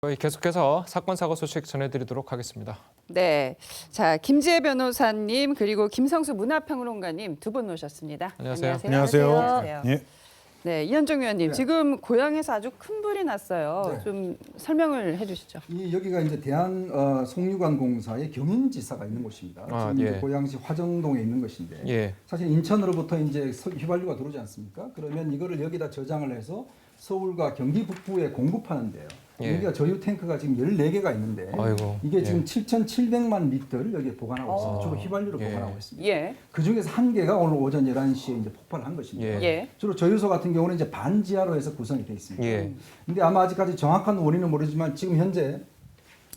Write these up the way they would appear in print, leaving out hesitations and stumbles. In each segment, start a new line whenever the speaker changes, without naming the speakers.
저희 계속해서 사건 사고 소식 전해드리도록 하겠습니다.
네, 자 김지혜 변호사님 그리고 김성수 문화평론가님 두 분 모셨습니다.
안녕하세요.
안녕하세요. 예.
네, 이현종 의원님
네.
지금 고향에서 아주 큰 불이 났어요.
네.
좀 설명을 해주시죠.
여기가 이제 대한 송유관공사의 경인지사가 있는 곳입니다.
아,
지금
예.
이제 고양시 화정동에 있는 것인데
예.
사실 인천으로부터 이제 휘발유가 들어오지 않습니까? 그러면 이거를 여기다 저장을 해서 서울과 경기 북부에 공급하는데요.
예.
여기가 저유 탱크가 지금 14개가 있는데
아이고,
이게
예.
지금 7,700만 리터를 여기에 보관하고 있습니다. 주로 휘발유를
예.
보관하고 있습니다.
예,
그 중에서 한 개가 오늘 오전 11시에 이제 폭발을 한 것입니다.
예.
예,
주로 저유소 같은 경우는 이제 반지하로 해서 구성이 되어 있습니다.
예.
근데 아마 아직까지 정확한 원인은 모르지만 지금 현재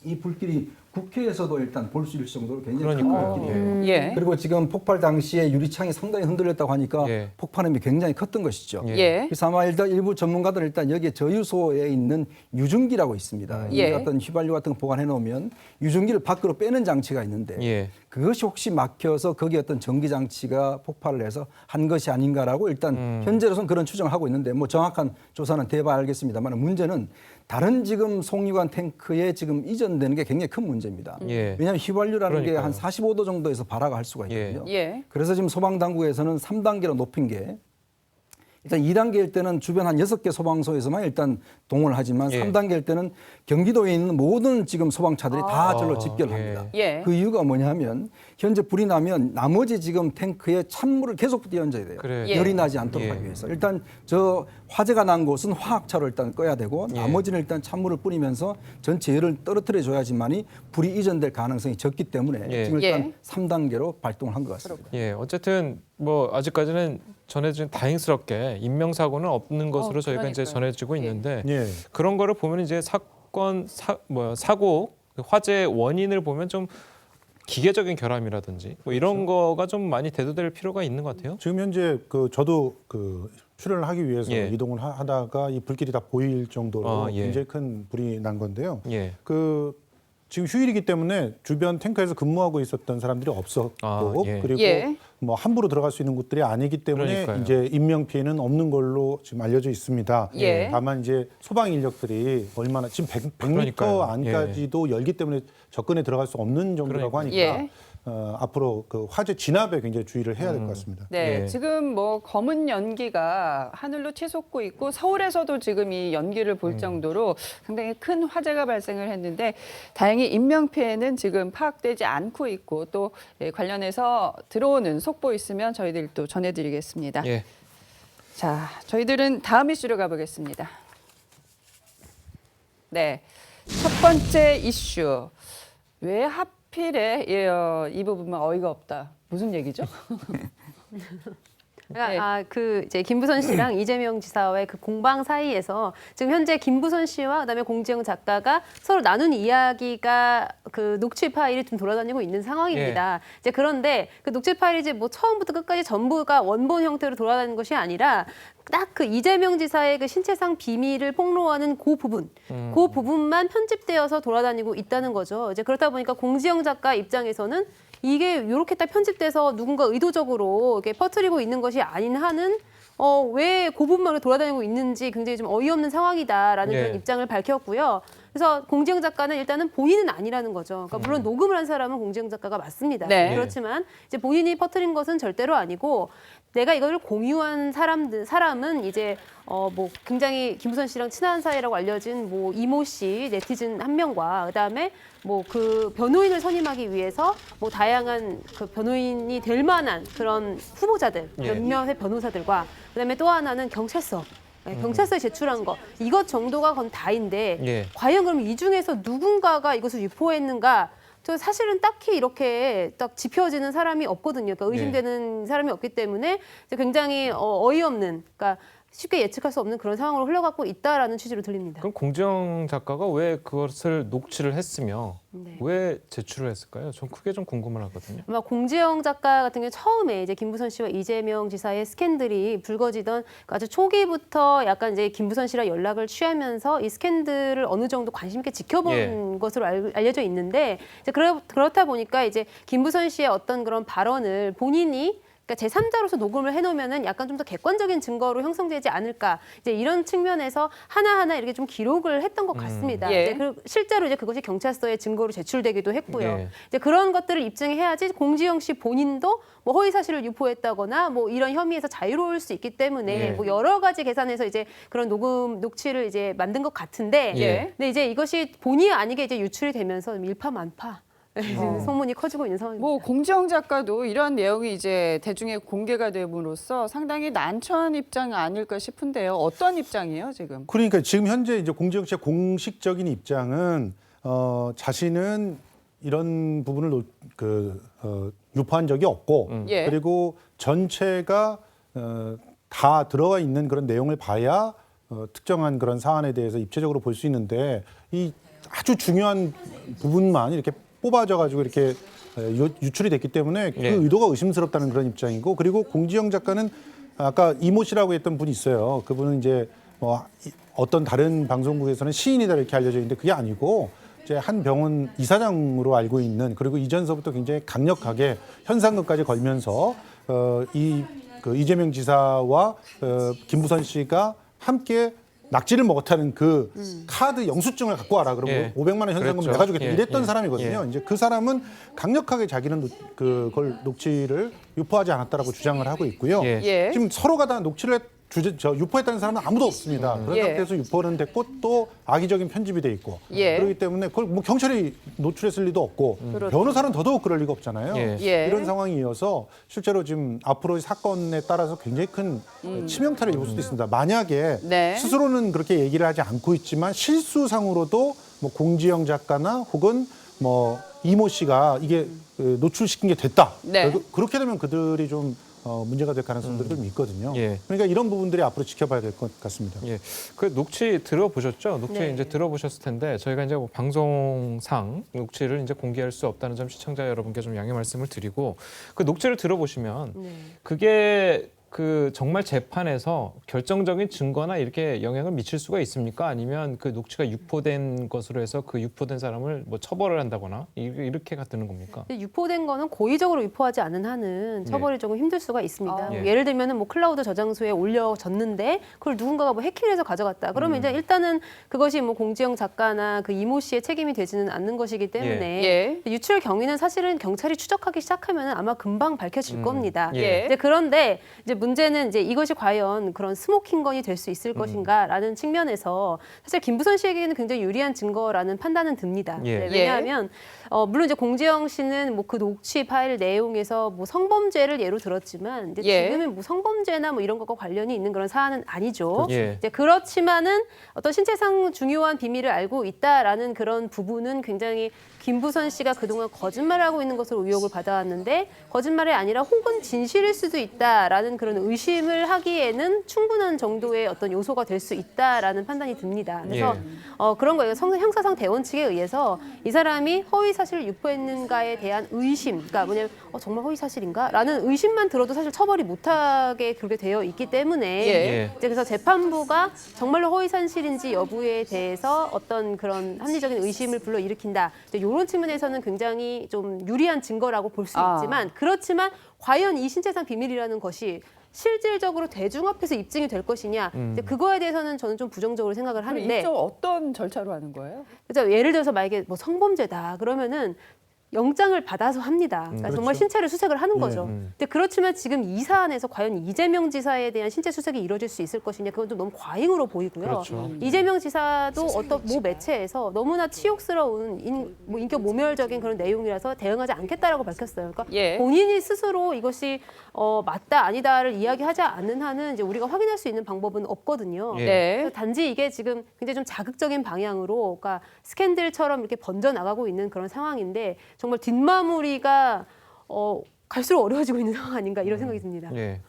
이 불길이 국회에서도 일단 볼 수 있을 정도로 굉장히 큰
그러니까요.
불길이에요.
예,
그리고 지금 폭발 당시에 유리창이 상당히 흔들렸다고 하니까
예.
폭발음이 굉장히 컸던 것이죠.
예.
예,
그래서 아마 일부 전문가들은 일단 여기에 저유소에 있는 유증기라고 있습니다.
예.
이 어떤 휘발유 같은 거 보관해 놓으면 유증기를 밖으로 빼는 장치가 있는데
예.
그것이 혹시 막혀서 거기에 어떤 전기 장치가 폭발을 해서 한 것이 아닌가라고 일단 현재로서는 그런 추정을 하고 있는데 뭐 정확한 조사는 돼봐야 알겠습니다만 문제는 다른 지금 송유관 탱크에 지금 이전되는 게 굉장히 큰 문제입니다.
예.
왜냐하면 휘발유라는 게
그러니까요.
한 45도 정도에서 발화가 할 수가 있거든요.
예,
그래서 지금 소방당국에서는 3단계로 높인 게 일단 2단계일 때는 주변 한 6개 소방서에서만 일단 동원을 하지만
예.
3단계일 때는 경기도에 있는 모든 지금 소방차들이 다 절로 집결을 합니다.
예.
그 이유가 뭐냐면 현재 불이 나면 나머지 지금 탱크에 찬물을 계속 띄얹어야 돼요.
그래요.
예.
열이 나지 않도록
예.
하기 위해서. 일단 저 화재가 난 곳은 화학차로 일단 꺼야 되고
예.
나머지는 일단 찬물을 뿌리면서 전체 열을 떨어뜨려 줘야지만이 불이 이전될 가능성이 적기 때문에
예.
지금 일단
예.
3단계로 발동을 한 것 같습니다.
예. 어쨌든 뭐 아직까지는 전해진 다행스럽게 인명사고는 없는 것으로 저희가 이제
그러니까요.
전해지고
예.
있는데
예.
그런 거를 보면 이제 사고 화재 원인을 보면 좀 기계적인 결함이라든지 뭐 이런 거가 좀 많이 대두될 필요가 있는 것 같아요.
지금 현재 저도 출연을 하기 위해서
예.
이동을 하다가 이 불길이 다 보일 정도로
아, 예.
굉장히 큰 불이 난 건데요.
예.
지금 휴일이기 때문에 주변 탱크에서 근무하고 있었던 사람들이 없었고
아, 예.
그리고
예.
뭐 함부로 들어갈 수 있는 곳들이 아니기 때문에
그러니까요.
이제 인명 피해는 없는 걸로 지금 알려져 있습니다.
예.
다만 이제 소방 인력들이 얼마나 지금 100m
그러니까요.
안까지도 열기 때문에 접근에 들어갈 수 없는 정도라고
그러니까요.
하니까
예.
앞으로 그 화재 진압에 굉장히 주의를 해야 될 것 같습니다.
네,
예.
지금 뭐 검은 연기가 하늘로 치솟고 있고 서울에서도 지금 이 연기를 볼 정도로 상당히 큰 화재가 발생을 했는데 다행히 인명 피해는 지금 파악되지 않고 있고 또 관련해서 들어오는 속보 있으면 저희들 또 전해드리겠습니다.
예.
자, 저희들은 다음 이슈로 가보겠습니다. 네, 첫 번째 이슈. 왜 하필에 이 부분만 어이가 없다. 무슨 얘기죠?
그러니까 이제 김부선 씨랑 이재명 지사와의 그 공방 사이에서 지금 현재 김부선 씨와 그다음에 공지영 작가가 서로 나눈 이야기가 그 녹취 파일이 좀 돌아다니고 있는 상황입니다. 이제 그런데 그 녹취 파일이 이제 뭐 처음부터 끝까지 전부가 원본 형태로 돌아다니는 것이 아니라 딱 그 이재명 지사의 그 신체상 비밀을 폭로하는 그 부분, 그 부분만 편집되어서 돌아다니고 있다는 거죠. 이제 그렇다 보니까 공지영 작가 입장에서는 이게 이렇게 딱 편집돼서 누군가 의도적으로 이렇게 퍼뜨리고 있는 것이 아닌 한은 왜 그 부분만 돌아다니고 있는지 굉장히 좀 어이없는 상황이다라는
예.
그런 입장을 밝혔고요. 그래서 공지영 작가는 일단은 본인은 아니라는 거죠. 그러니까 물론 녹음을 한 사람은 공지영 작가가 맞습니다.
네.
그렇지만 이제 본인이 퍼뜨린 것은 절대로 아니고 내가 이걸 공유한 사람은 이제 뭐 굉장히 김부선 씨랑 친한 사이라고 알려진 뭐 이모 씨 네티즌 한 명과 그다음에 뭐 그 변호인을 선임하기 위해서 뭐 다양한 그 변호인이 될 만한 그런 후보자들
예.
몇몇의 변호사들과 그다음에 또 하나는 경찰서. 경찰서에 제출한 거 이것 정도가 건 다인데
예.
과연 그럼 이 중에서 누군가가 이것을 유포했는가? 저 사실은 딱히 이렇게 딱 짚혀지는 사람이 없거든요. 그러니까 의심되는 사람이 없기 때문에 굉장히 어이없는, 그러니까 쉽게 예측할 수 없는 그런 상황으로 흘러가고 있다라는 취지로 들립니다.
그럼 공지영 작가가 왜 그것을 녹취를 했으며
네.
왜 제출을 했을까요? 전 그게 좀 궁금하거든요.
아마 공지영 작가 같은 경우 처음에 이제 김부선 씨와 이재명 지사의 스캔들이 불거지던 아주 초기부터 약간 이제 김부선 씨랑 연락을 취하면서 이 스캔들을 어느 정도 관심 있게 지켜본
예.
것으로 알려져 있는데 이제 그렇다 보니까 이제 김부선 씨의 어떤 그런 발언을 본인이 그러니까 제3자로서 녹음을 해놓으면은 약간 좀 더 객관적인 증거로 형성되지 않을까 이제 이런 측면에서 하나하나 이렇게 좀 기록을 했던 것 같습니다.
예.
이제 실제로 이제 그것이 경찰서에 증거로 제출되기도 했고요.
예.
이제 그런 것들을 입증해야지 공지영 씨 본인도 뭐 허위 사실을 유포했다거나 뭐 이런 혐의에서 자유로울 수 있기 때문에
예.
뭐 여러 가지 계산해서 이제 그런 녹취를 이제 만든 것 같은데,
예.
근데 이제 이것이 본의 아니게 이제 유출이 되면서 일파만파. 지금 소문이 커지고 있는 상황입니다.
뭐 공지영 작가도 이런 내용이 이제 대중에 공개가 됨으로써 상당히 난처한 입장 아닐까 싶은데요. 어떤 입장이에요, 지금?
그러니까 지금 현재 이제 공지영 씨의 공식적인 입장은 자신은 이런 부분을 유포한 적이 없고
예.
그리고 전체가 다 들어가 있는 그런 내용을 봐야 특정한 그런 사안에 대해서 입체적으로 볼 수 있는데 이 아주 중요한 부분만 이렇게 뽑아져 가지고 이렇게 유출이 됐기 때문에 그
예.
의도가 의심스럽다는 그런 입장이고 그리고 공지영 작가는 아까 이모 씨라고 했던 분이 있어요. 그분은 이제 뭐 어떤 다른 방송국에서는 시인이다 이렇게 알려져 있는데 그게 아니고 이제 한 병원 이사장으로 알고 있는 그리고 이전서부터 굉장히 강력하게 현상금까지 걸면서 이재명 지사와 김부선 씨가 함께 낙지를 먹었다는 그 카드 영수증을 갖고 와라. 그러면
예.
500만 원 현상금
그랬죠.
내가 주겠다.
예.
이랬던
예.
사람이거든요.
예.
이제 그 사람은 강력하게 자기는 그걸 녹취를 유포하지 않았다라고 주장을 하고 있고요.
예.
예.
지금 서로가 다 녹취를 유포했다는 사람은 아무도 없습니다. 그런
예.
상태에서 유포는 됐고 또 악의적인 편집이 돼 있고
예.
그렇기 때문에 그걸 뭐 경찰이 노출했을 리도 없고
그렇죠.
변호사는 더더욱 그럴 리가 없잖아요.
예.
예.
이런 상황이어서 실제로 지금 앞으로 사건에 따라서 굉장히 큰 치명타를 입을 수도 있습니다. 만약에
네.
스스로는 그렇게 얘기를 하지 않고 있지만 실수상으로도 뭐 공지영 작가나 혹은 뭐 이모 씨가 이게 노출시킨 게 됐다.
네.
그렇게 되면 그들이 좀 문제가 될 가능성들이 좀 있거든요.
예.
그러니까 이런 부분들이 앞으로 지켜봐야 될 것 같습니다.
예, 그 녹취 들어보셨죠? 녹취
네.
이제 들어보셨을 텐데 저희가 이제 뭐 방송상 녹취를 이제 공개할 수 없다는 점 시청자 여러분께 좀 양해 말씀을 드리고 그 녹취를 들어보시면 그게 그 정말 재판에서 결정적인 증거나 이렇게 영향을 미칠 수가 있습니까? 아니면 그 녹취가 유포된 것으로 해서 그 유포된 사람을 뭐 처벌을 한다거나 이렇게가 되는 겁니까?
근데 유포된 거는 고의적으로 유포하지 않은 한은 처벌이 조금 힘들 수가 있습니다.
아.
뭐
예.
예를 들면은 뭐 클라우드 저장소에 올려졌는데 그걸 누군가가 뭐 해킹해서 가져갔다. 그러면 이제 일단은 그것이 뭐 공지영 작가나 그 이모 씨의 책임이 되지는 않는 것이기 때문에
예.
유출 경위는 사실은 경찰이 추적하기 시작하면 아마 금방 밝혀질 겁니다.
예.
이제 그런데 이제 문제는 이제 이것이 과연 그런 스모킹건이 될 수 있을 것인가라는 측면에서 사실 김부선 씨에게는 굉장히 유리한 증거라는 판단은 듭니다.
예.
네, 왜냐하면 물론 이제 공지영 씨는 뭐 그 녹취 파일 내용에서 뭐 성범죄를 예로 들었지만 이제
예.
지금은 뭐 성범죄나 뭐 이런 것과 관련이 있는 그런 사안은 아니죠.
예.
이제 그렇지만은 어떤 신체상 중요한 비밀을 알고 있다라는 그런 부분은 굉장히 김부선 씨가 그동안 거짓말을 하고 있는 것으로 의혹을 받아왔는데 거짓말이 아니라 혹은 진실일 수도 있다라는 그런 의심을 하기에는 충분한 정도의 어떤 요소가 될 수 있다라는 판단이 듭니다. 그래서 그런 거예요. 형사상 대원칙에 의해서 이 사람이 허위 사실을 유포했는가에 대한 의심, 그러니까 뭐냐면 정말 허위 사실인가라는 의심만 들어도 사실 처벌이 못하게 그렇게 되어 있기 때문에
예.
이제 그래서 재판부가 정말로 허위 사실인지 여부에 대해서 어떤 그런 합리적인 의심을 불러일으킨다. 이런 측면에서는 굉장히 좀 유리한 증거라고 볼 수
아.
있지만 그렇지만 과연 이 신체상 비밀이라는 것이 실질적으로 대중 앞에서 입증이 될 것이냐 이제 그거에 대해서는 저는 좀 부정적으로 생각을
그럼
하는데
입증 어떤 절차로 하는 거예요?
그래서 예를 들어서 만약에 뭐 성범죄다 그러면은 영장을 받아서 합니다. 그러니까 정말
그렇죠.
신체를 수색을 하는 거죠. 근데 그렇지만 지금 이 사안에서 과연 이재명 지사에 대한 신체 수색이 이루어질 수 있을 것이냐 그건 좀 너무 과잉으로 보이고요.
그렇죠.
이재명 지사도 어떤 모 매체에서 너무나 치욕스러운 인격 모멸적인 그런 내용이라서 대응하지 않겠다라고 밝혔어요. 그러니까
예.
본인이 스스로 이것이 맞다 아니다를 이야기하지 않는 한은 이제 우리가 확인할 수 있는 방법은 없거든요.
예.
네.
그래서 단지 이게 지금 굉장히 좀 자극적인 방향으로, 그러니까 스캔들처럼 이렇게 번져 나가고 있는 그런 상황인데 정말 뒷마무리가 갈수록 어려워지고 있는 상황 아닌가 이런 생각이 듭니다.
예.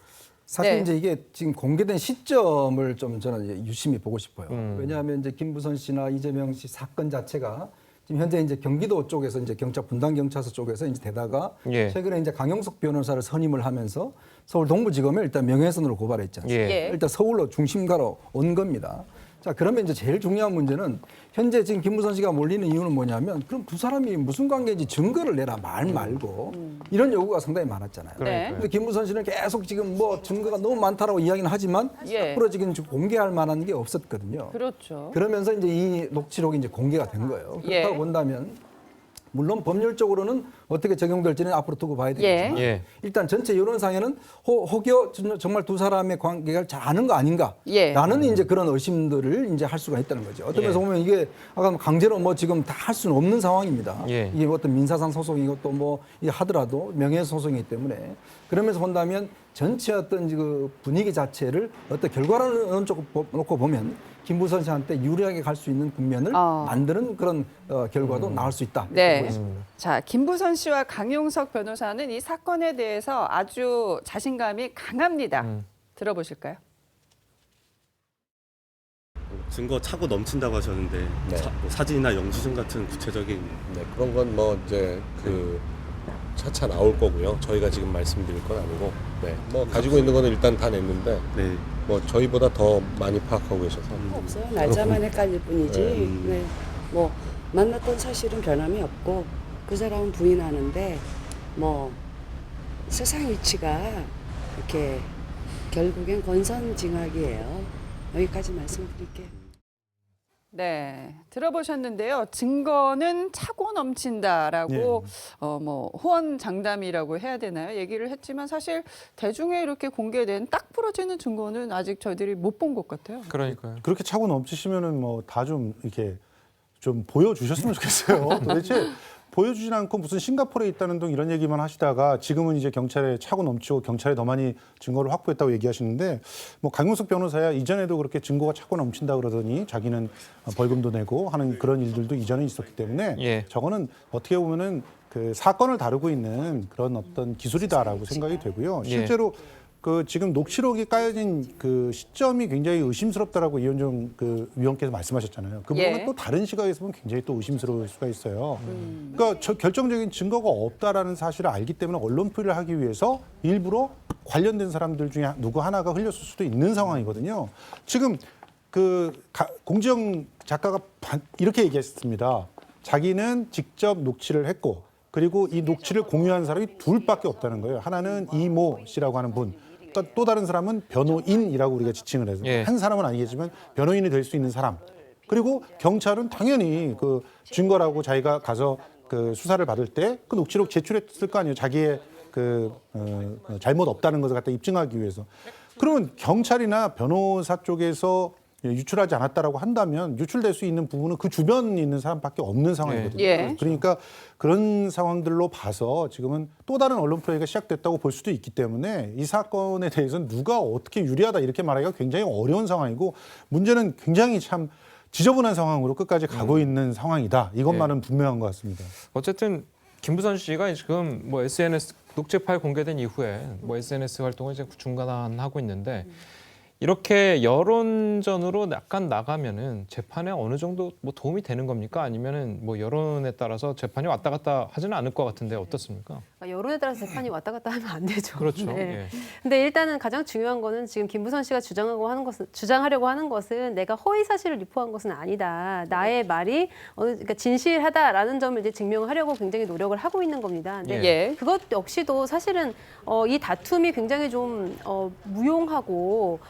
사실
네.
이제 이게 지금 공개된 시점을 좀 저는 이제 유심히 보고 싶어요. 왜냐하면 이제 김부선 씨나 이재명 씨 사건 자체가 지금 현재 이제 경기도 쪽에서 이제 분당 경찰서 쪽에서 이제 대다가
예.
최근에 이제 강영석 변호사를 선임을 하면서 서울 동부지검에 일단 명예훼손으로 고발했지 않습니까?
예.
예.
일단 서울로 중심가로 온 겁니다. 자, 그러면 이제 제일 중요한 문제는 현재 지금 김무선 씨가 몰리는 이유는 뭐냐면 그럼 두 사람이 무슨 관계인지 증거를 내라 말 말고 이런 요구가 상당히 많았잖아요.
네.
근데 김무선 씨는 계속 지금 뭐 증거가 너무 많다라고 이야기는 하지만
예.
앞으로 지금 공개할 만한 게 없었거든요.
그렇죠.
그러면서 이제 이 녹취록이 이제 공개가 된 거예요. 그렇다고
예.
본다면 물론 법률적으로는 어떻게 적용될지는 앞으로 두고 봐야 되겠지만
예.
일단 전체 여론상에는 혹여 정말 두 사람의 관계가 잘 아는 거 아닌가?
예.
라는 이제 그런 의심들을 이제 할 수가 있다는 거죠. 어떤 면에서
예.
보면 이게 아까 강제로 뭐 지금 다 할 수는 없는 상황입니다.
예.
이게 어떤 민사상 소송이고 또 뭐 하더라도 명예소송이기 때문에 그러면서 본다면 전체 어떤 그 분위기 자체를 어떤 결과를 어느 쪽 놓고 보면 김무선 씨한테 유리하게 갈 수 있는 국면을 만드는 그런 결과도 나올 수 있다.
네.
보고 있습니다.
자, 김부선 씨와 강용석 변호사는 이 사건에 대해서 아주 자신감이 강합니다. 들어보실까요?
증거 차고 넘친다고 하셨는데
네.
뭐 사진이나 영수증 같은 구체적인
네, 그런 건 뭐 이제 그 차차 나올 거고요. 저희가 지금 말씀드릴 건 아니고, 네, 뭐 가지고 있는 거는 일단 다 냈는데,
네.
뭐 저희보다 더 많이 파악하고 계셔서.
없어요. 날짜만 헷갈릴 뿐이지. 네. 뭐 만났던 사실은 변함이 없고 그 사람은 부인하는데 뭐 세상 위치가 이렇게 결국엔 권선징악이에요. 여기까지 말씀드릴게요.
네, 들어보셨는데요. 증거는 차고 넘친다라고 뭐 호언장담이라고 해야 되나요? 얘기를 했지만 사실 대중에 이렇게 공개된 딱 부러지는 증거는 아직 저희들이 못 본 것 같아요.
그러니까요.
그렇게 차고 넘치시면은 뭐 다 좀 이렇게 좀 보여주셨으면 좋겠어요. 도대체 보여주진 않고 무슨 싱가포르에 있다는 등 이런 얘기만 하시다가 지금은 이제 경찰에 차고 넘치고 경찰에 더 많이 증거를 확보했다고 얘기하시는데 뭐 강용석 변호사야 이전에도 그렇게 증거가 차고 넘친다 그러더니 자기는 벌금도 내고 하는 그런 일들도 이전에 있었기 때문에
예.
저거는 어떻게 보면은 그 사건을 다루고 있는 그런 어떤 기술이다라고 생각이 되고요. 실제로 그 지금 녹취록이 까여진 그 시점이 굉장히 의심스럽다라고 이현정 그 위원께서 말씀하셨잖아요. 그 부분은
예.
또 다른 시각에서 보면 굉장히 또 의심스러울 수가 있어요. 그러니까 결정적인 증거가 없다라는 사실을 알기 때문에 언론 표현을 하기 위해서 일부러 관련된 사람들 중에 누구 하나가 흘렸을 수도 있는 상황이거든요. 지금 그 공지영 작가가 이렇게 얘기했습니다. 자기는 직접 녹취를 했고 그리고 이 녹취를 공유한 사람이 둘밖에 없다는 거예요. 하나는 이모 씨라고 하는 분. 또 다른 사람은 변호인이라고 우리가 지칭을 해서
예.
한 사람은 아니겠지만 변호인이 될 수 있는 사람. 그리고 경찰은 당연히 그 증거라고 자기가 가서 그 수사를 받을 때 그 녹취록 제출했을 거 아니에요. 자기의 그 잘못 없다는 것을 갖다 입증하기 위해서. 그러면 경찰이나 변호사 쪽에서 유출하지 않았다라고 한다면 유출될 수 있는 부분은 그 주변에 있는 사람밖에 없는 상황이거든요.
예.
그러니까 그런 상황들로 봐서 지금은 또 다른 언론 플레이가 시작됐다고 볼 수도 있기 때문에 이 사건에 대해서는 누가 어떻게 유리하다 이렇게 말하기가 굉장히 어려운 상황이고 문제는 굉장히 참 지저분한 상황으로 끝까지 가고 있는 상황이다. 이것만은 분명한 것 같습니다.
어쨌든 김부선 씨가 지금 뭐 SNS 녹취 파일 공개된 이후에 뭐 SNS 활동을 이제 중단하고 있는데 이렇게 여론전으로 약간 나가면은 재판에 어느 정도 뭐 도움이 되는 겁니까? 아니면은 뭐 여론에 따라서 재판이 왔다 갔다 하지는 않을 것 같은데 어떻습니까?
여론에 따라서 재판이 왔다 갔다 하면 안 되죠.
그렇죠.
네.
예.
근데 일단은 가장 중요한 거는 지금 김부선 씨가 주장하려고 하는 것은 내가 허위 사실을 유포한 것은 아니다. 나의 말이 그러니까 진실하다라는 점을 이제 증명하려고 굉장히 노력을 하고 있는 겁니다. 근데
예.
그것 역시도 사실은 이 다툼이 굉장히 좀 무용하고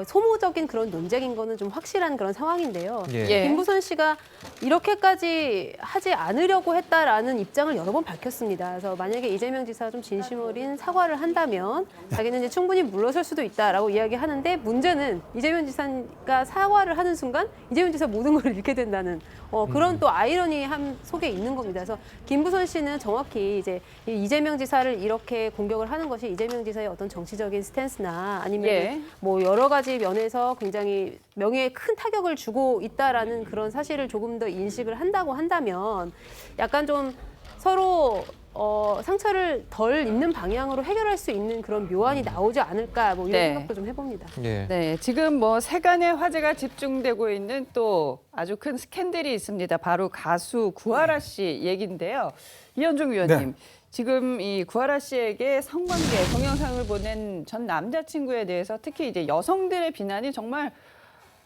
소모적인 그런 논쟁인 거는 좀 확실한 그런 상황인데요.
예.
예.
김부선 씨가 이렇게까지 하지 않으려고 했다라는 입장을 여러 번 밝혔습니다. 그래서 만약에 이재명 지사가 좀 진심 어린 사과를 한다면 자기는 이제 충분히 물러설 수도 있다라고 이야기하는데 문제는 이재명 지사가 사과를 하는 순간 이재명 지사 모든 걸 잃게 된다는 그런 또 아이러니함 속에 있는 겁니다. 그래서 김부선 씨는 정확히 이제 이재명 지사를 이렇게 공격을 하는 것이 이재명 지사의 어떤 정치적인 스탠스나 아니면
예.
뭐 여러 가지 면에서 굉장히 명예에 큰 타격을 주고 있다라는 그런 사실을 조금 더 인식을 한다고 한다면 약간 좀 서로 상처를 덜 입는 방향으로 해결할 수 있는 그런 묘안이 나오지 않을까 뭐 이런
네.
생각도 좀 해봅니다.
예.
네, 지금 뭐 세간의 화제가 집중되고 있는 또 아주 큰 스캔들이 있습니다. 바로 가수 구하라 씨 얘기인데요. 이현중 위원님,
네.
지금 이 구하라 씨에게 성관계 동영상을 보낸 전 남자친구에 대해서 특히 이제 여성들의 비난이 정말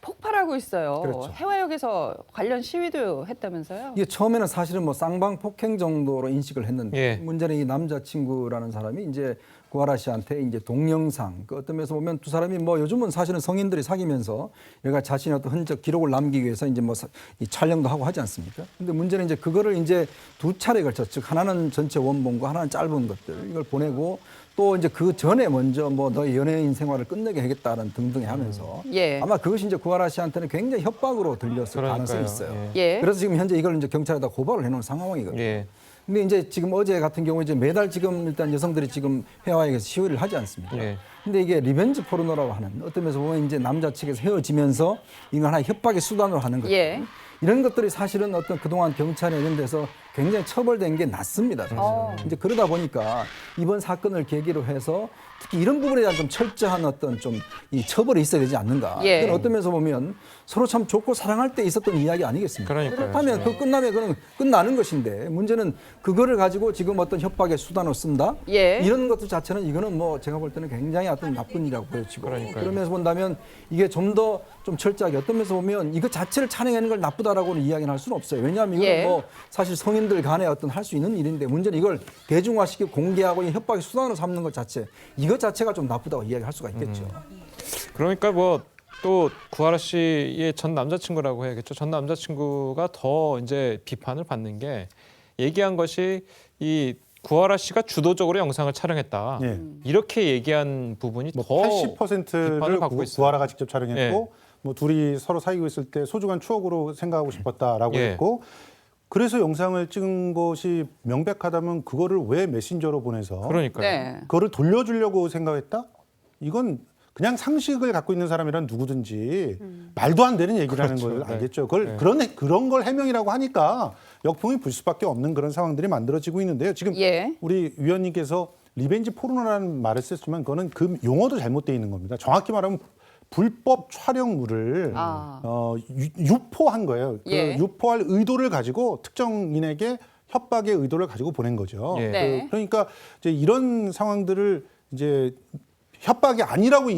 폭발하고 있어요.
그렇죠.
해화역에서 관련 시위도 했다면서요?
이게 처음에는 사실은 뭐 쌍방 폭행 정도로 인식을 했는데
예.
문제는 이 남자친구라는 사람이 이제 구하라 씨한테 이제 동영상 그 어떤 면에서 보면 두 사람이 뭐 요즘은 사실은 성인들이 사귀면서 얘가 자신의 어떤 흔적 기록을 남기기 위해서 이제 뭐 이 촬영도 하고 하지 않습니까? 근데 문제는 이제 그거를 이제 두 차례 걸쳐 즉 하나는 전체 원본과 하나는 짧은 것들 이걸 보내고 또 이제 그 전에 먼저 뭐 너의 연예인 생활을 끝내게 하겠다는 등등 하면서
예.
아마 그것이 이제 구하라 씨한테는 굉장히 협박으로 들렸을 가능성이 있어요.
예.
그래서 지금 현재 이걸 이제 경찰에다 고발을 해놓은 상황이거든요.
예.
근데 이제 지금 어제 같은 경우에 이제 매달 지금 일단 여성들이 지금 해화역에서 시위를 하지 않습니까?
예.
근데 이게 리벤지 포르노라고 하는 어떤 면에서 보면 이제 남자 측에서 헤어지면서 이거 하나의 협박의 수단으로 하는 거죠.
예.
이런 것들이 사실은 어떤 그동안 경찰에 이런 데서 굉장히 처벌된 게 낮습니다. 사실. 이제 그러다 보니까 이번 사건을 계기로 해서 특히 이런 부분에 대한 좀 철저한 어떤 좀 이 처벌이 있어야 되지 않는가.
예.
이건 어떤 면에서 보면 서로 참 좋고 사랑할 때 있었던 이야기 아니겠습니까?
그러니까요.
그렇다면 그 끝나면 그는 끝나는 것인데 문제는 그거를 가지고 지금 어떤 협박의 수단으로 쓴다.
예.
이런 것들 자체는 이거는 뭐 제가 볼 때는 굉장히 어떤 나쁜 일이라고 보여지고
그러니까요.
그러면서 본다면 이게 좀 더 좀 철저하게 어떤 면에서 보면 이거 자체를 찬양하는 걸 나쁘다라고는 이야기는 할 수는 없어요. 왜냐하면 이거는
예.
뭐 사실 성인들 간에 어떤 할 수 있는 일인데 문제는 이걸 대중화시키고 공개하고 이 협박의 수단으로 삼는 것 자체 이것 자체가 좀 나쁘다고 이야기할 수가 있겠죠.
그러니까 뭐 또 구하라 씨의 전 남자친구라고 해야겠죠. 전 남자친구가 더 이제 비판을 받는 게 얘기한 것이 이 구하라 씨가 주도적으로 영상을 촬영했다.
예.
이렇게 얘기한 부분이
뭐
더
80%를
비판을 받고 있어요.
구하라가 직접 촬영했고
예.
뭐 둘이 서로 사귀고 있을 때 소중한 추억으로 생각하고 싶었다라고
예.
했고 그래서 영상을 찍은 것이 명백하다면 그거를 왜 메신저로 보내서
그러니까요.
네.
그거를 돌려주려고 생각했다? 이건 그냥 상식을 갖고 있는 사람이란 누구든지 말도 안 되는 얘기라는
그렇죠.
걸
네.
알겠죠. 그걸
네.
그런 걸 해명이라고 하니까 역풍이 불 수밖에 없는 그런 상황들이 만들어지고 있는데요. 지금
예.
우리 위원님께서 리벤지 포르노라는 말을 썼지만 그거는 그 용어도 잘못되어 있는 겁니다. 정확히 말하면 불법 촬영물을 유포한 거예요. 그
예.
유포할 의도를 가지고 특정인에게 협박의 의도를 가지고 보낸 거죠.
예.
네.
그러니까 이제 이런 상황들을 이제 협박이 아니라고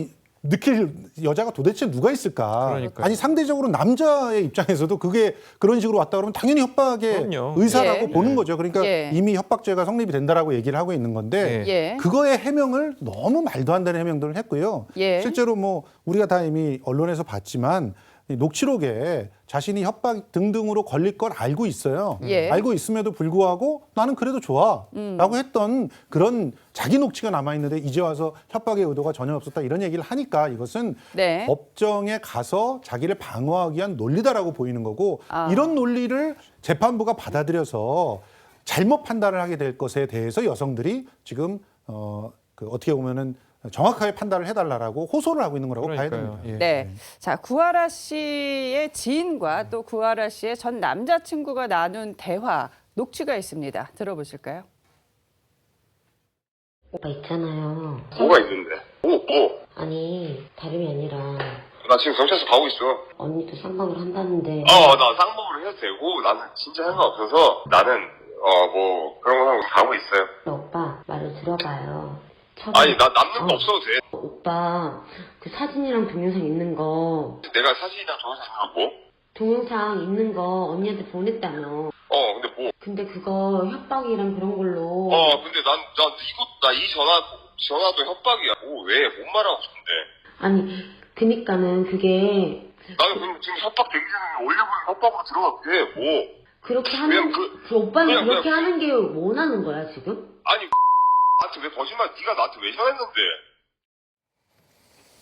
느낄 여자가 도대체 누가 있을까?
그러니까요.
아니 상대적으로 남자의 입장에서도 그게 그런 식으로 왔다 그러면 당연히 협박의
그럼요.
의사라고
예.
보는 거죠. 그러니까
예.
이미 협박죄가 성립이 된다라고 얘기를 하고 있는 건데
예.
그거의 해명을 너무 말도 안 되는 해명들을 했고요.
예.
실제로 뭐 우리가 다 이미 언론에서 봤지만 이 녹취록에 자신이 협박 등등으로 걸릴 걸 알고 있어요.
예.
알고 있음에도 불구하고 나는 그래도 좋아라고 했던 그런 자기 녹취가 남아 있는데 이제 와서 협박의 의도가 전혀 없었다 이런 얘기를 하니까 이것은
네.
법정에 가서 자기를 방어하기 위한 논리다라고 보이는 거고 이런 논리를 재판부가 받아들여서 잘못 판단을 하게 될 것에 대해서 여성들이 지금 어떻게 보면은 정확하게 판단을 해달라고 호소를 하고 있는 거라고 봐야
그러니까요.
됩니다.
예.
네. 자, 구하라 씨의 지인과 또 구하라 씨의 전 남자친구가 나눈 대화 녹취가 있습니다. 들어보실까요?
오빠 있잖아요.
뭐가 있는데? 뭐?
아니 다름이 아니라
나 지금 경찰서 가고 있어.
언니도 쌍방을 한다는데.
나 쌍먹으로 해도 되고 나는 진짜 상관없어서 나는 뭐 그런 거 하고 가고 있어요.
오빠 말을 들어봐요.
아니 나 남는 거 없어도 돼.
오빠 그 사진이랑 동영상 있는 거
내가 사진이랑 동영상 다 뭐?
동영상 있는 거 언니한테 보냈다며.
근데 뭐?
근데 그거 협박이랑 그런 걸로.
근데 나 이 전화도 협박이야. 왜? 뭔 말하고 싶은데?
아니 그니까는 그게
나는 그럼 지금 협박 대기자는 올려보는 협박으로 들어갈게. 뭐?
그렇게 하는 그 오빠는
그냥
그렇게 하는 게 원하는 거야 지금?
아니 나한테 왜 거짓말? 네가 나한테 왜 전했는데?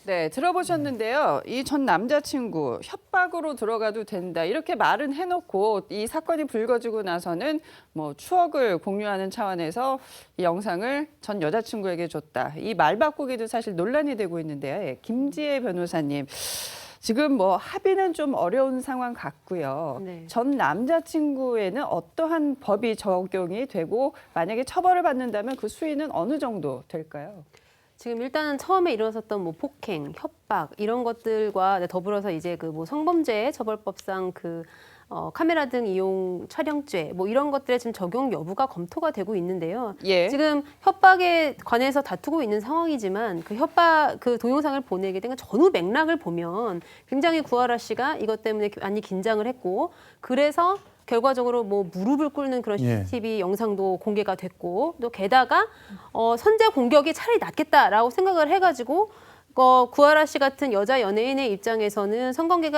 네, 들어보셨는데요. 이 전 남자친구 협박으로 들어가도 된다. 이렇게 말은 해놓고 이 사건이 불거지고 나서는 뭐 추억을 공유하는 차원에서 이 영상을 전 여자친구에게 줬다. 이 말 바꾸기도 사실 논란이 되고 있는데요. 예, 김지혜 변호사님. 지금 뭐 합의는 좀 어려운 상황 같고요.
네.
전 남자친구에는 어떠한 법이 적용이 되고 만약에 처벌을 받는다면 그 수위는 어느 정도 될까요?
지금 일단은 처음에 일어났었던 뭐 폭행, 협박 이런 것들과 더불어서 이제 그 뭐 성범죄 처벌법상 그 카메라 등 이용 촬영죄 뭐 이런 것들의 지금 적용 여부가 검토가 되고 있는데요.
예.
지금 협박에 관해서 다투고 있는 상황이지만 그 협박 그 동영상을 보내게 된 전후 맥락을 보면 굉장히 구하라 씨가 이것 때문에 많이 긴장을 했고 그래서 결과적으로 뭐 무릎을 꿇는 그런
예.
CCTV 영상도 공개가 됐고 또 게다가 선제 공격이 차라리 낫겠다라고 생각을 해가지고 구하라 씨 같은 여자 연예인의 입장에서는 성관계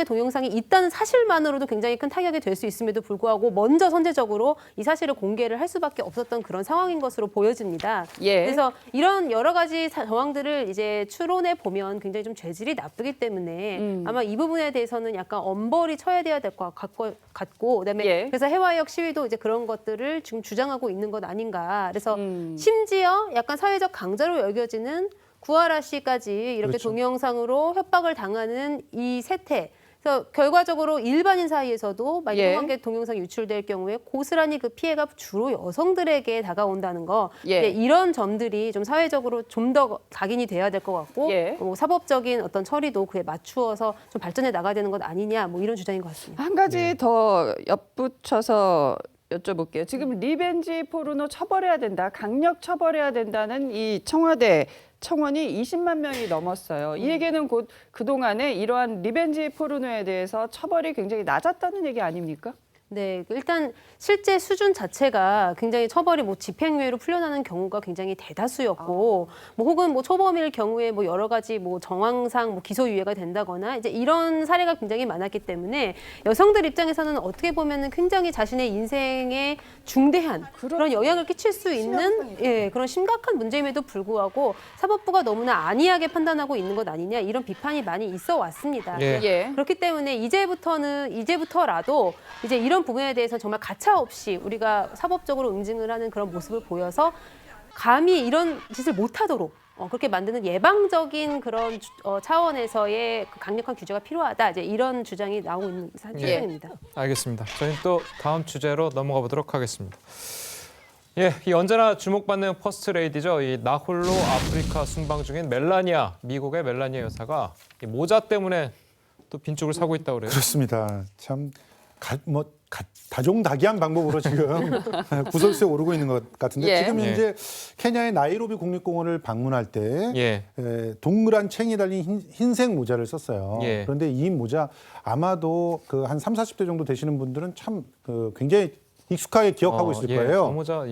동영상이 있다는 사실만으로도 굉장히 큰 타격이 될 수 있음에도 불구하고 먼저 선제적으로 이 사실을 공개를 할 수밖에 없었던 그런 상황인 것으로 보여집니다.
예.
그래서 이런 여러 가지 정황들을 이제 추론해 보면 굉장히 좀 죄질이 나쁘기 때문에 아마 이 부분에 대해서는 약간 엄벌이 쳐야 돼야 될 것 같고 그다음에
예.
그래서 해화역 시위도 이제 그런 것들을 지금 주장하고 있는 것 아닌가. 그래서 심지어 약간 사회적 강자로 여겨지는 구하라 씨까지 이렇게
그렇죠.
동영상으로 협박을 당하는 이 세태. 그래서 결과적으로 일반인 사이에서도 만약
예.
성관계 동영상이 유출될 경우에 고스란히 그 피해가 주로 여성들에게 다가온다는 거.
예.
이런 점들이 좀 사회적으로 좀 더 각인이 돼야 될 것 같고
예.
뭐 사법적인 어떤 처리도 그에 맞추어서 좀 발전해 나가야 되는 것 아니냐 뭐 이런 주장인 것 같습니다.
한 가지 더 엿붙여서 여쭤볼게요. 지금 리벤지 포르노 처벌해야 된다, 강력 처벌해야 된다는 이 청와대 청원이 20만 명이 넘었어요. 이 얘기는 곧 그동안에 이러한 리벤지 포르노에 대해서 처벌이 굉장히 낮았다는 얘기 아닙니까?
네, 일단 실제 수준 자체가 굉장히 처벌이 뭐 집행유예로 풀려나는 경우가 굉장히 대다수였고, 뭐 혹은 뭐 초범일 경우에 뭐 여러 가지 뭐 정황상 뭐 기소유예가 된다거나 이제 이런 사례가 굉장히 많았기 때문에 여성들 입장에서는 어떻게 보면은 굉장히 자신의 인생에 중대한 그런 영향을 끼칠 수 있는 그런 심각한 문제임에도 불구하고 사법부가 너무나 안이하게 판단하고 있는 것 아니냐 이런 비판이 많이 있어 왔습니다.
예.
그렇기 때문에 이제부터라도 이제 이런 부분에 대해서 정말 가차 없이 우리가 사법적으로 응징을 하는 그런 모습을 보여서 감히 이런 짓을 못하도록 그렇게 만드는 예방적인 그런 차원에서의 그 강력한 규제가 필요하다. 이제 이런 주장이 나오고 있는 상황입니다.
알겠습니다. 저희는 또 다음 주제로 넘어가 보도록 하겠습니다. 예, 이 언제나 주목받는 퍼스트 레이디죠. 이 나홀로 아프리카 순방 중인 미국의 멜라니아 여사가 이 모자 때문에 또 빈쪽을 사고 있다고 그래요.
그렇습니다. 참 다종다기한 방법으로 지금 구설수에 오르고 있는 것 같은데
예.
지금
예.
이제 케냐의 나이로비 국립공원을 방문할 때
예.
동그란 챙이 달린 흰색 모자를 썼어요.
예.
그런데 이 모자 아마도 그 한 30, 40대 정도 되시는 분들은 참 굉장히 익숙하게 기억하고 있을 거예요.
모자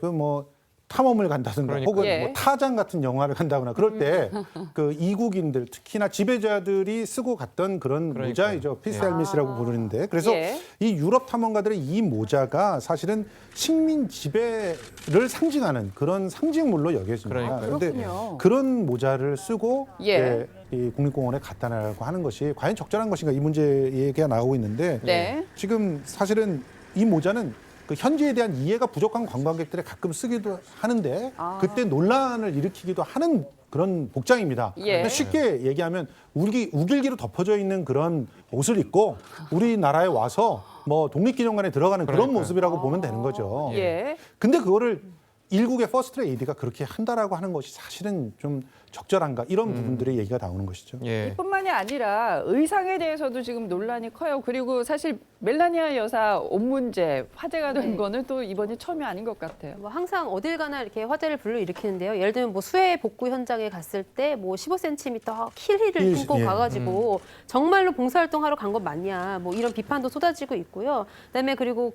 그 뭐 탐험을 간다든가
그러니까요.
혹은
예.
뭐 타잔 같은 영화를 간다거나 그럴 때 그 이국인들 특히나 지배자들이 쓰고 갔던 그런
그러니까요.
모자이죠. 피스헬밋이라고 부르는데 그래서
예.
이 유럽 탐험가들의 이 모자가 사실은 식민 지배를 상징하는 그런 상징물로 여겨집니다.
그러니까요.
그런데
그렇군요.
그런 모자를 쓰고
예.
이 국립공원에 갖다 놔라고 하는 것이 과연 적절한 것인가 이 문제 얘기가 나오고 있는데
네.
지금 사실은 이 모자는 그 현지에 대한 이해가 부족한 관광객들이 가끔 쓰기도 하는데 그때 논란을 일으키기도 하는 그런 복장입니다.
예.
쉽게 얘기하면 우길기로 덮어져 있는 그런 옷을 입고 우리나라에 와서 뭐 독립기념관에 들어가는 그런
그러니까요.
모습이라고 보면 되는 거죠.
예.
근데 그거를 일국의 퍼스트 레이디가 그렇게 한다라고 하는 것이 사실은 좀 적절한가 이런 부분들의 얘기가 나오는 것이죠.
예.
뿐만이 아니라 의상에 대해서도 지금 논란이 커요. 그리고 사실 멜라니아 여사 옷 문제 화제가 된 거는 또 이번이 처음이 아닌 것 같아요.
뭐 항상 어딜 가나 이렇게 화제를 불러일으키는데요. 예를 들면 뭐 수해 복구 현장에 갔을 때 뭐 15cm 힐을 신고
예.
가가지고 정말로 봉사활동하러 간 것 맞냐 뭐 이런 비판도 쏟아지고 있고요. 그다음에 그리고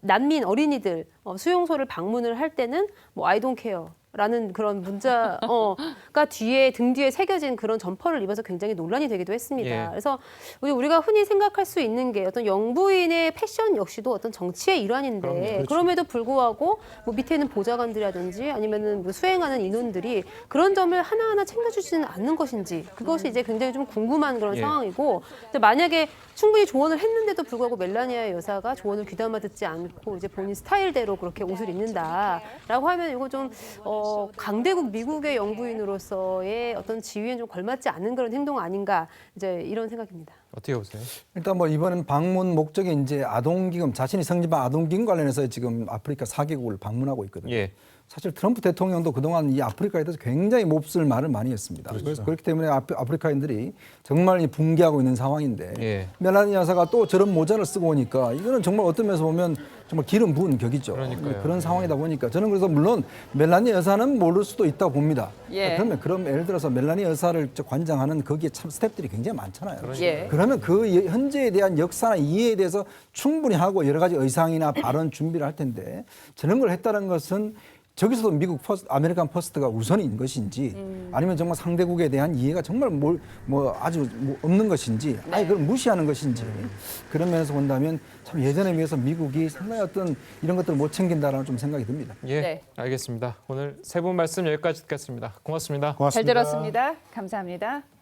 난민 어린이들 수용소를 방문을 할 때는 뭐 I don't care. 라는 그런 문자가 등 뒤에 새겨진 그런 점퍼를 입어서 굉장히 논란이 되기도 했습니다.
예.
그래서 우리가 흔히 생각할 수 있는 게 어떤 영부인의 패션 역시도 어떤 정치의 일환인데
그렇죠.
그럼에도 불구하고 뭐 밑에는 보좌관들이라든지 아니면은 뭐 수행하는 인원들이 그런 점을 하나하나 챙겨주지는 않는 것인지 그것이 이제 굉장히 좀 궁금한 그런
예.
상황이고 만약에 충분히 조언을 했는데도 불구하고 멜라니아 여사가 조언을 귀담아 듣지 않고 이제 본인 스타일대로 그렇게 옷을 입는다라고 하면 이거 좀 강대국 미국의 영부인으로서의 어떤 지위에 좀 걸맞지 않는 그런 행동 아닌가 이제 이런 생각입니다.
어떻게 보세요?
일단 뭐 이번엔 방문 목적이 이제 아동기금 자신이 성립한 아동기금 관련해서 지금 아프리카 4개국을 방문하고 있거든요.
예.
사실 트럼프 대통령도 그동안 이 아프리카에 대해서 굉장히 몹쓸 말을 많이 했습니다. 그래서 그렇기 때문에 아프리카인들이 정말 붕괴하고 있는 상황인데
예.
멜라니 여사가 또 저런 모자를 쓰고 오니까 이거는 정말 어떤 면에서 보면 정말 기름 부은 격이죠.
그러니까요.
그런 상황이다 보니까 저는 그래서 물론 멜라니 여사는 모를 수도 있다고 봅니다.
예.
그럼 예를 들어서 멜라니 여사를 관장하는 거기에 참 스태프들이 굉장히 많잖아요.
예.
그러면 그 현재에 대한 역사나 이해에 대해서 충분히 하고 여러 가지 의상이나 발언 준비를 할 텐데 저런 걸 했다는 것은 저기서도 미국 아메리칸 퍼스트가 우선인 것인지 아니면 정말 상대국에 대한 이해가 정말 아주 없는 것인지 아니 그걸 무시하는 것인지 그런 면에서 본다면 참 예전에 비해서 미국이 상당히 어떤 이런 것들을 못 챙긴다라는 좀 생각이 듭니다.
예,
네.
알겠습니다. 오늘 세 분 말씀 여기까지 듣겠습니다. 고맙습니다.
고맙습니다.
잘 들었습니다. 감사합니다.